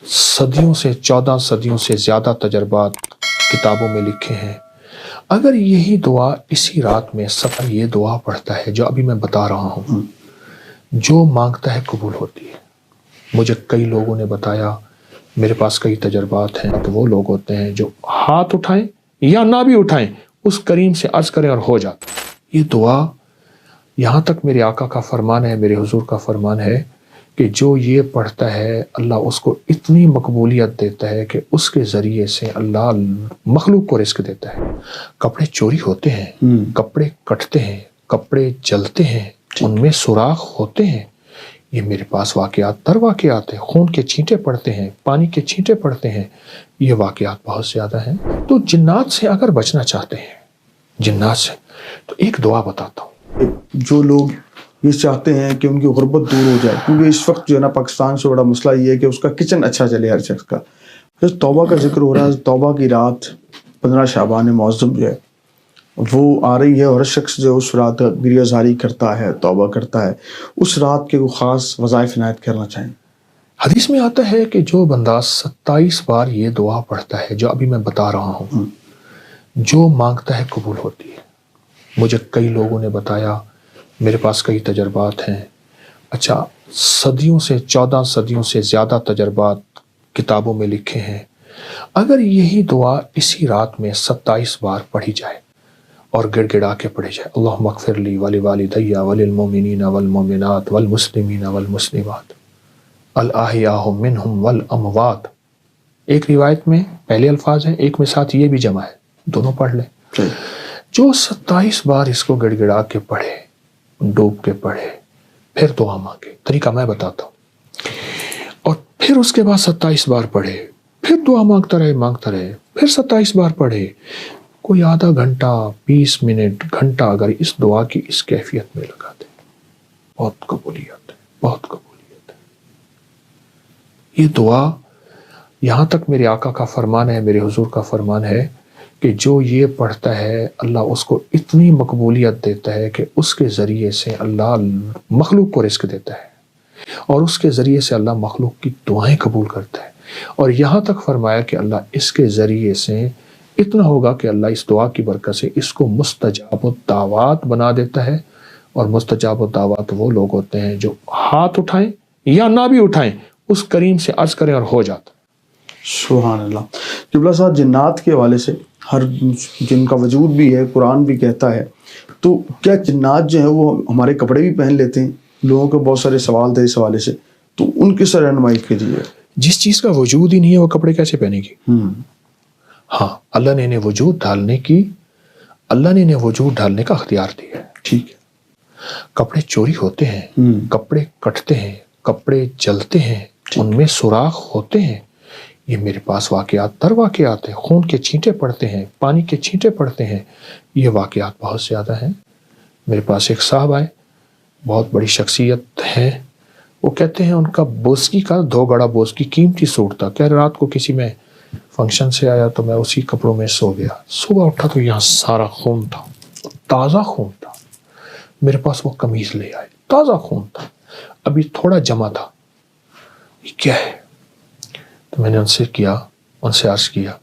صدیوں سے 14 صدیوں سے زیادہ تجربات کتابوں میں لکھے ہیں. اگر یہی دعا اسی رات میں سب یہ دعا پڑھتا ہے جو ابھی میں بتا رہا ہوں، جو مانگتا ہے قبول ہوتی ہے. مجھے کئی لوگوں نے بتایا، میرے پاس کئی تجربات ہیں، تو وہ لوگ ہوتے ہیں جو ہاتھ اٹھائیں یا نہ بھی اٹھائیں اس کریم سے عرض کریں اور ہو جاتا. یہ دعا یہاں تک میرے آقا کا فرمان ہے، میرے حضور کا فرمان ہے کہ جو یہ پڑھتا ہے اللہ اس کو اتنی مقبولیت دیتا ہے کہ اس کے ذریعے سے اللہ مخلوق کو رزق دیتا ہے. کپڑے چوری ہوتے ہیں، کپڑے کٹتے ہیں، کپڑے جلتے ہیں، ان میں سوراخ ہوتے ہیں. یہ میرے پاس واقعات در واقعات ہیں. خون کے چھینٹے پڑتے ہیں، پانی کے چھینٹے پڑتے ہیں. یہ واقعات بہت زیادہ ہیں. تو جنات سے اگر بچنا چاہتے ہیں، جنات سے، تو ایک دعا بتاتا ہوں. جو لوگ یہ چاہتے ہیں کہ ان کی غربت دور ہو جائے، کیونکہ اس وقت جو ہے نا پاکستان سے بڑا مسئلہ یہ ہے کہ اس کا کچن اچھا چلے ہر شخص کا. پھر توبہ کا ذکر ہو رہا ہے. توبہ کی رات 15 شعبان معظم جو ہے وہ آ رہی ہے، اور ہر شخص جو اس رات گریہ زاری کرتا ہے، توبہ کرتا ہے. اس رات کے وہ خاص وظائف عنایت کرنا چاہیں. حدیث میں آتا ہے کہ جو بندہ 27 بار یہ دعا پڑھتا ہے جو ابھی میں بتا رہا ہوں، جو مانگتا ہے قبول ہوتی ہے. مجھے کئی لوگوں نے بتایا، میرے پاس کئی تجربات ہیں. اچھا، صدیوں سے 14 صدیوں سے زیادہ تجربات کتابوں میں لکھے ہیں. اگر یہی دعا اسی رات میں 27 بار پڑھی جائے اور گڑ گڑا کے پڑھی جائے، اللہم اغفر لی ولوالدی وللمؤمنین والمؤمنات والمسلمین والمسلمات الاحیاء منہم والاموات. ایک روایت میں پہلے الفاظ ہیں، ایک میں ساتھ یہ بھی جمع ہے، دونوں پڑھ لیں. جو 27 بار اس کو گڑ گڑا کے پڑھے، ڈوب کے پڑھے، پھر دعا مانگے. طریقہ میں بتاتا ہوں. اور پھر اس کے بعد 27 بار پڑھے، پھر دعا مانگتا رہے، پھر 27 بار پڑھے. کوئی آدھا گھنٹہ، 20 منٹ، گھنٹہ اگر اس دعا کی اس کیفیت میں لگا دے، بہت قبولیت ہے، بہت قبولیت ہے. یہ دعا یہاں تک میرے آقا کا فرمان ہے، میرے حضور کا فرمان ہے کہ جو یہ پڑھتا ہے اللہ اس کو اتنی مقبولیت دیتا ہے کہ اس کے ذریعے سے اللہ مخلوق کو رزق دیتا ہے، اور اس کے ذریعے سے اللہ مخلوق کی دعائیں قبول کرتا ہے. اور یہاں تک فرمایا کہ اللہ اس کے ذریعے سے اتنا ہوگا کہ اللہ اس دعا کی برکت سے اس کو مستجاب الدعوات بنا دیتا ہے. اور مستجاب الدعوات وہ لوگ ہوتے ہیں جو ہاتھ اٹھائیں یا نہ بھی اٹھائیں اس کریم سے عرض کریں اور ہو جاتا. سبحان اللہ. قبلہ صاحب، جنات کے حوالے سے ہر جن کا وجود بھی ہے، قرآن بھی کہتا ہے، تو کیا جنات جو ہیں وہ ہمارے کپڑے بھی پہن لیتے ہیں؟ لوگوں کے بہت سارے سوال تھے اس حوالے سے، تو ان کی سر رہنمائی کیجیے. جس چیز کا وجود ہی نہیں ہے وہ کپڑے کیسے پہنے گی؟ ہاں، اللہ نے انہیں وجود ڈالنے کا اختیار دیا ہے. ٹھیک ہے. کپڑے چوری ہوتے ہیں، کپڑے کٹتے ہیں، کپڑے جلتے ہیں، ان میں سوراخ ہوتے ہیں. یہ میرے پاس واقعات در واقعات ہیں. خون کے چھینٹے پڑتے ہیں، پانی کے چھینٹے پڑتے ہیں. یہ واقعات بہت زیادہ ہیں. میرے پاس ایک صاحب آئے، بہت بڑی شخصیت ہے. وہ کہتے ہیں ان کا بوسکی کا 2 گڑا بوسکی قیمتی سوٹ تھا. کہہ رات کو کسی میں فنکشن سے آیا تو میں اسی کپڑوں میں سو گیا. صبح اٹھا تو یہاں سارا خون تھا، تازہ خون تھا. میرے پاس وہ قمیض لے آئے، تازہ خون تھا، ابھی تھوڑا جمع تھا. یہ کیا ہے؟ تو میں نے ان سے عرض کیا،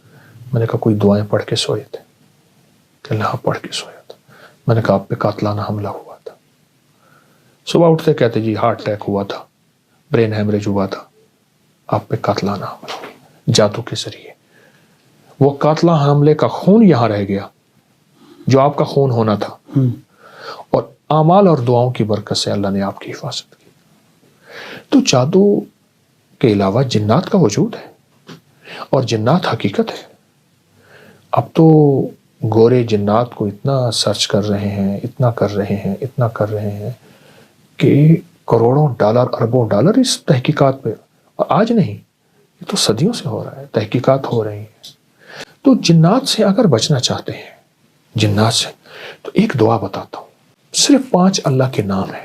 میں نے کہا کوئی دعائیں پڑھ کے سوئے تھے؟ کہ اللہ پڑھ کے سویا تھا. میں نے کہا آپ پہ قاتلانہ حملہ ہوا تھا. صبح اٹھتے کہتے جی ہارٹ اٹیک ہوا تھا، برین ہیمریج ہوا تھا، آپ پہ قاتلانہ حملہ ہوا جادو کے ذریعے. وہ قاتلانہ حملے کا خون یہاں رہ گیا جو آپ کا خون ہونا تھا، اور اعمال اور دعاؤں کی برکت سے اللہ نے آپ کی حفاظت کی. تو جادو کے علاوہ جنات کا وجود ہے، اور جنات حقیقت ہے. اب تو گورے جنات کو اتنا سرچ کر رہے ہیں، اتنا کر رہے ہیں کہ کروڑوں ڈالر، اربوں ڈالر اس تحقیقات پہ. آج نہیں، یہ تو صدیوں سے ہو رہا ہے، تحقیقات ہو رہی ہیں. تو جنات سے اگر بچنا چاہتے ہیں، جنات سے، تو ایک دعا بتاتا ہوں. صرف 5 اللہ کے نام ہیں.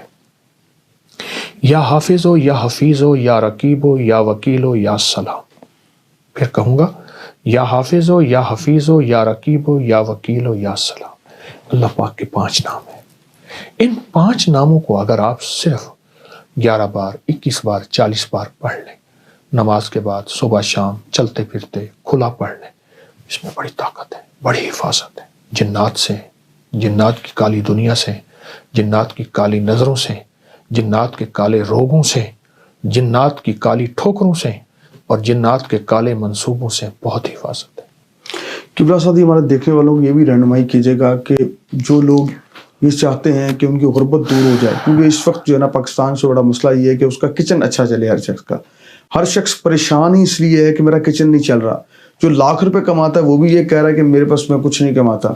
یا حافظ ہو، یا حفیظ ہو، یا رقیب ہو، یا وکیل ہو، یا سلام. پھر کہوں گا، یا حافظ ہو، یا حفیظ ہو، یا رقیب ہو، یا وکیل ہو، یا سلام. اللہ پاک کے 5 نام ہیں. ان 5 ناموں کو اگر آپ صرف 11 بار، 21 بار، 40 بار پڑھ لیں نماز کے بعد صبح شام چلتے پھرتے کھلا پڑھ لیں، اس میں بڑی طاقت ہے، بڑی حفاظت ہے جنات سے، جنات کی کالی دنیا سے، جنات کی کالی نظروں سے، جنات کے کالے روگوں سے، جنات کی کالی ٹھوکروں سے اور جنات کے کالے منصوبوں سے بہت حفاظت ہے۔ قبلہ صاحب ہمارے دیکھنے والوں کو یہ بھی رہنمائی کیجیے گا کہ جو لوگ یہ چاہتے ہیں کہ ان کی غربت دور ہو جائے، کیونکہ اس وقت جو ہے نا پاکستان سے بڑا مسئلہ یہ ہے کہ اس کا کچن اچھا چلے، ہر شخص پریشان ہی اس لیے ہے کہ میرا کچن نہیں چل رہا۔ جو لاکھ روپے کماتا ہے وہ بھی یہ کہہ رہا ہے کہ میرے پاس میں کچھ نہیں کماتا،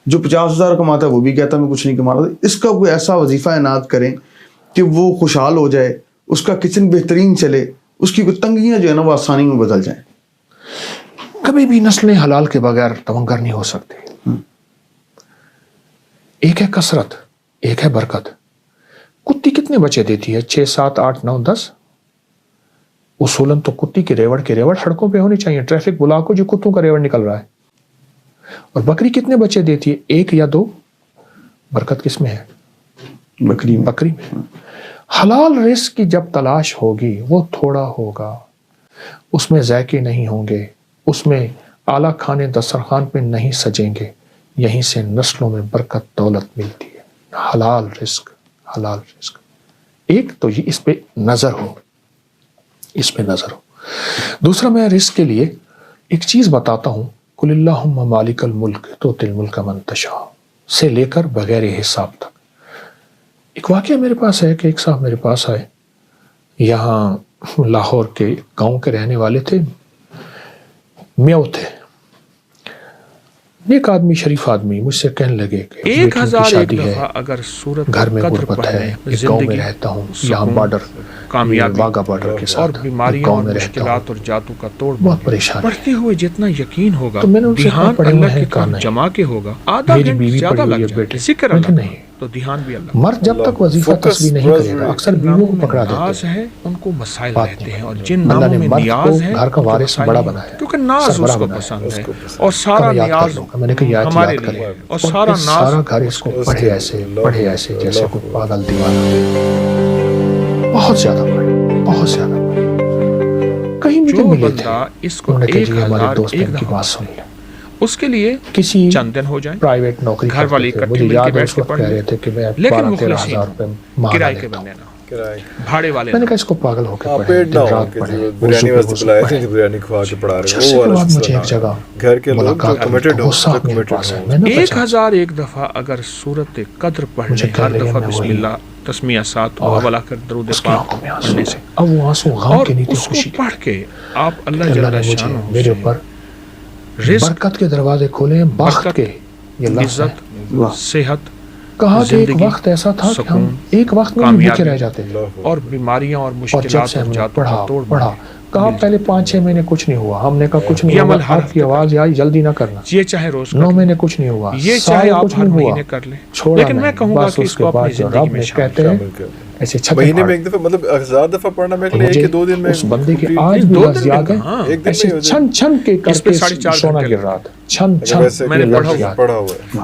جو 50,000 کماتا ہے وہ بھی کہتا ہے میں کچھ نہیں کما رہا۔ اس کا کوئی ایسا وظیفہ عنایت کریں کہ وہ خوشحال ہو جائے، اس کا کچن بہترین چلے، اس کی کوئی تنگیاں جو ہے نا وہ آسانی میں بدل جائیں۔ کبھی بھی نسلیں حلال کے بغیر تمنگر نہیں ہو سکتی۔ ایک ہے کثرت، ایک ہے برکت۔ کتی کتنے بچے دیتی ہے؟ 6 7 8 9 10۔ اصولاً تو کتی کے ریوڑ سڑکوں پہ ہونی چاہیے، ٹریفک بلا کو جو کتوں کا ریوڑ نکل رہا ہے۔ اور بکری کتنے بچے دیتی ہے؟ 1 یا 2۔ برکت کس میں ہے؟ بکری میں۔ حلال رزق کی جب تلاش ہوگی وہ تھوڑا ہوگا، اس میں ذائقے نہیں ہوں گے، اس میں اعلیٰ کھانے دسترخوان پہ نہیں سجیں گے، یہیں سے نسلوں میں برکت دولت ملتی ہے۔ حلال رزق۔ ایک تو یہ اس پہ نظر ہو، دوسرا میں رزق کے لیے ایک چیز بتاتا ہوں، قل اللہم مالک الملک تؤتی الملک من تشاء سے لے کر بغیر حساب تک۔ ایک واقعہ میرے پاس ہے کہ ایک صاحب میرے پاس آئے، یہاں لاہور کے گاؤں کے رہنے والے تھے، میو تھے، ایک آدمی شریف آدمی، مجھ سے کہنے لگے کہ 1001 دفعہ اگر صورت گھر میں غربت ہے، ایک گاؤں میں رہتا ہوں، یہاں بارڈر واگا بارڈر کے اور ساتھ بیماریاں گاؤں اور میں رہتا مشکلات ہوں، اور جادو کا توڑ بہت پریشان ہے۔ پڑھتے ہوئے جتنا یقین ہوگا، تو میں نے ان سے کہا دھیان پڑھے ہوئے اللہ ہیں کی کہا طرف نہیں، جما کے ہوگا، آدھا میری گھنٹہ بیوی زیادہ پڑھی لگ ہوئی ہے جائے بیٹے، ذکر میں اللہ کہ کا، نہیں، تو دھیان بھی اللہ مرد جب تک وظیفہ تسبیح نہیں کرے گا اکثر بیویوں کو پکڑا دیتے ناز ہیں۔ ہے ان کو مسائل بات رہتے نہیں ہیں، اور کرتے۔ جن اللہ ناموں نے میں مرد نیاز کو ہے گھر کا ان کو وارث مسائل بڑا نہیں بنایا ہے، کیونکہ ناز سربراہ اس کو بنایا ہے۔ پسند ہے، کہ اور سارا میں یاد کر نیاز لوں گا، میں نے کہا یہ آیت ہمارے یاد کریں، لیے، اور اور سارا پھر ناز سارا گھر اس کو پڑھے ایسے جیسے کوئی پاگل دیوانہ، بہت زیادہ پڑھے۔ کہیں مجھے جو ملے تھے، بندہ اس کو انہوں نے کہا جی ہمارے 1001 دوست ان کی دفعہ بات سن لیں، اس کے لیے کسی چند دن ہو جائیں، پرائیویٹ نوکری گھر والے کرتے تھے، اکٹھے مجھے مل کے یاد ہے بیٹھ اس کے وقت پڑھ کہہ لیں، رہے تھے کہ میں لیکن 12-13 ہزار روپے ماہانہ کرائے کے لیتا ہوں۔ بندے نہ بھاڑے والے میں نے نہ۔ کہا اس کو پاگل ہو کے پڑھے، پیٹ نہ دن ہو رات کہ پڑھے، بریانی وضو واسطے بلایا پڑھے۔ تھے، بریانی کھوا کے پڑھا رہے عرصے وہ کے والا بعد مجھے سلسلہ ایک جگہ گھر کے لوگ جو ملاقات ہوئی، کمیٹڈ تو ہو، وہ صاحب میرے کمیٹڈ پاس ہے، ہو، میں نے پہچانا۔ 1001 دفعہ اگر صورت قدر پڑھ مجھے لیں، کہہ ہر لگے دفعہ میں بسم وہی، اللہ تسمیہ 7 اور اول آخر درود اس کی پاک آنکھوں میں آنسو پڑھنے تھے، سے، اب وہ آنسو غم اور کے نہیں تھے، اس کو خوشی کے۔ پڑھ کے آپ اللہ اللہ نے جل مجھے شانہ میرے سے اوپر رزق، برکت کے دروازے کھولے ہیں، بخت برکت، کے، یہ لفظ ہے۔ عزت، صحت، کہا کہ ایک زندگی، وقت ایسا تھا کہ ہم سکون، ایک وقت میں بھی بھوکے کامیابی رہ جاتے تھے، اور بیماریاں اور اور جب مشکلات سے اور ہم نے جادو کا توڑ پڑھا کہا پہلے 5-6 مہینے کچھ نہیں ہوا، ہم نے کہا کچھ نہیں یہ ہوا، عمل ہر آپ کی ہفتے آواز آئی جلدی نہ کرنا، یہ چاہے روز کر 9 لیں، مہینے کچھ نہیں ہوا، یہ سال چاہے آپ کچھ ہر نہیں ہوا، مہینے کر لیں، چھوڑا لیکن میں نہیں۔ کہوں گا بس کہ اس اس کے کو بعد اپنی جو زندگی رب میں نے شامل کہتے ہیں کر ایسے چھتے مہینے پھاڑ، میں ایک دفعہ، مطلب 1000 دفعہ پڑھنا میرے لیے مجھے کہ 2 دن میں اس بندے کے complete- آج بھی 2 لفظ دن یاد میں ہے، کہاں؟ ایک دن ایسے میں ہو جائے۔ چھن چھن کے اس پہ کر کے 4.5 سونا گھنٹے گر رہا تھا، چھن اگر چھن ویسے میں نے یہ پڑھا لفظ ہوا یاد ہے۔ پڑھا ہوا ہے